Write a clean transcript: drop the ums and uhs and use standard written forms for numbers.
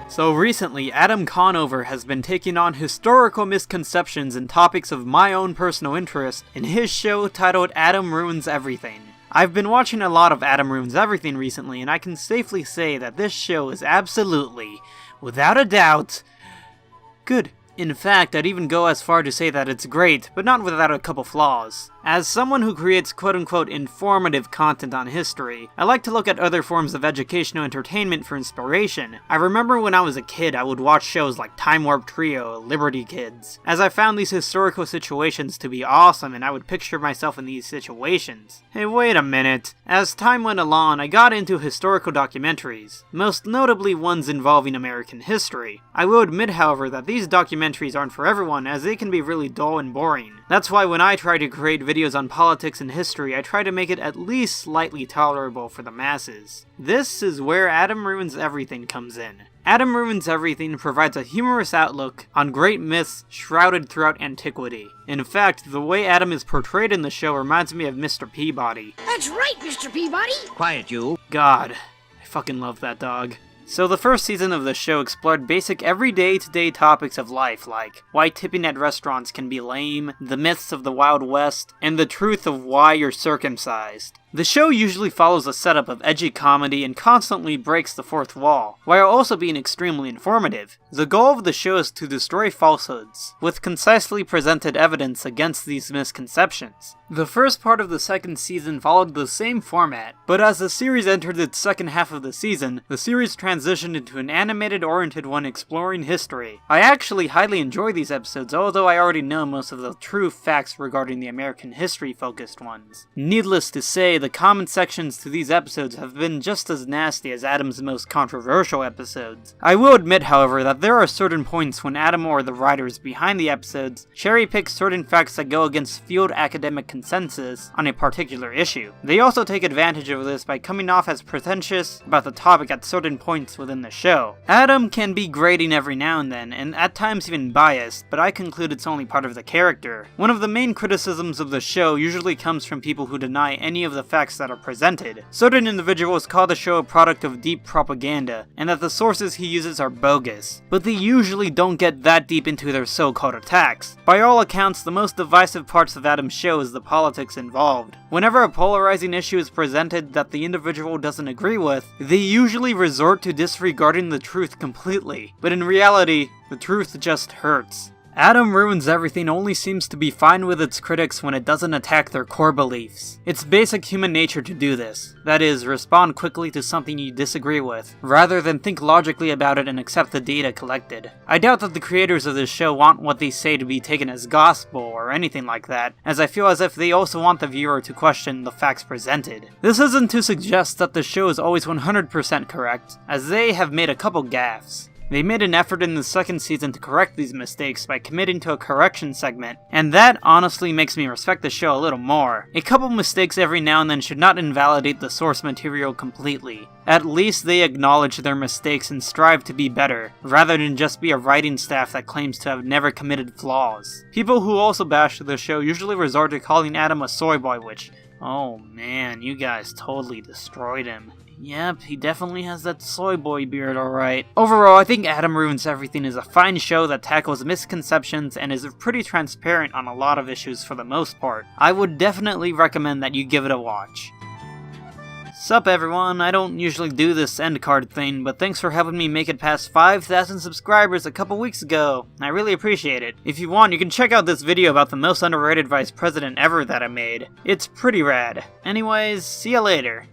So recently, Adam Conover has been taking on historical misconceptions and topics of my own personal interest in his show titled Adam Ruins Everything. I've been watching a lot of Adam Ruins Everything recently, and I can safely say that this show is absolutely, without a doubt, good. In fact, I'd even go as far to say that it's great, but not without a couple flaws. As someone who creates quote-unquote informative content on history, I like to look at other forms of educational entertainment for inspiration. I remember when I was a kid, I would watch shows like Time Warp Trio, Liberty Kids, as I found these historical situations to be awesome and I would picture myself in these situations. Hey, wait a minute. As time went along, I got into historical documentaries, most notably ones involving American history. I will admit, however, that these documentaries aren't for everyone, as they can be really dull and boring. That's why when I try to create videos on politics and history, I try to make it at least slightly tolerable for the masses. This is where Adam Ruins Everything comes in. Adam Ruins Everything provides a humorous outlook on great myths shrouded throughout antiquity. In fact, the way Adam is portrayed in the show reminds me of Mr. Peabody. That's right, Mr. Peabody! Quiet, you. God, I fucking love that dog. So the first season of the show explored basic everyday-to-day topics of life, like why tipping at restaurants can be lame, the myths of the Wild West, and the truth of why you're circumcised. The show usually follows a setup of edgy comedy and constantly breaks the fourth wall, while also being extremely informative. The goal of the show is to destroy falsehoods, with concisely presented evidence against these misconceptions. The first part of the second season followed the same format, but as the series entered its second half of the season, the series transitioned into an animated-oriented one exploring history. I actually highly enjoy these episodes, although I already know most of the true facts regarding the American history-focused ones. Needless to say, the comment sections to these episodes have been just as nasty as Adam's most controversial episodes. I will admit, however, that there are certain points when Adam or the writers behind the episodes cherry-pick certain facts that go against field academic consensus on a particular issue. They also take advantage of this by coming off as pretentious about the topic at certain points within the show. Adam can be grating every now and then, and at times even biased, but I conclude it's only part of the character. One of the main criticisms of the show usually comes from people who deny any of the facts that are presented. Certain individuals call the show a product of deep propaganda, and that the sources he uses are bogus, but they usually don't get that deep into their so-called attacks. By all accounts, the most divisive parts of Adam's show is the politics involved. Whenever a polarizing issue is presented that the individual doesn't agree with, they usually resort to disregarding the truth completely, but in reality, the truth just hurts. Adam Ruins Everything only seems to be fine with its critics when it doesn't attack their core beliefs. It's basic human nature to do this. That is, respond quickly to something you disagree with, rather than think logically about it and accept the data collected. I doubt that the creators of this show want what they say to be taken as gospel or anything like that, as I feel as if they also want the viewer to question the facts presented. This isn't to suggest that the show is always 100% correct, as they have made a couple gaffes. They made an effort in the second season to correct these mistakes by committing to a correction segment, and that honestly makes me respect the show a little more. A couple mistakes every now and then should not invalidate the source material completely. At least they acknowledge their mistakes and strive to be better, rather than just be a writing staff that claims to have never committed flaws. People who also bash the show usually resort to calling Adam a soy boy, which, oh man, you guys totally destroyed him. Yep, he definitely has that soy boy beard, alright. Overall, I think Adam Ruins Everything is a fine show that tackles misconceptions and is pretty transparent on a lot of issues for the most part. I would definitely recommend that you give it a watch. Sup everyone, I don't usually do this end card thing, but thanks for helping me make it past 5,000 subscribers a couple weeks ago. I really appreciate it. If you want, you can check out this video about the most underrated vice president ever that I made. It's pretty rad. Anyways, see ya later.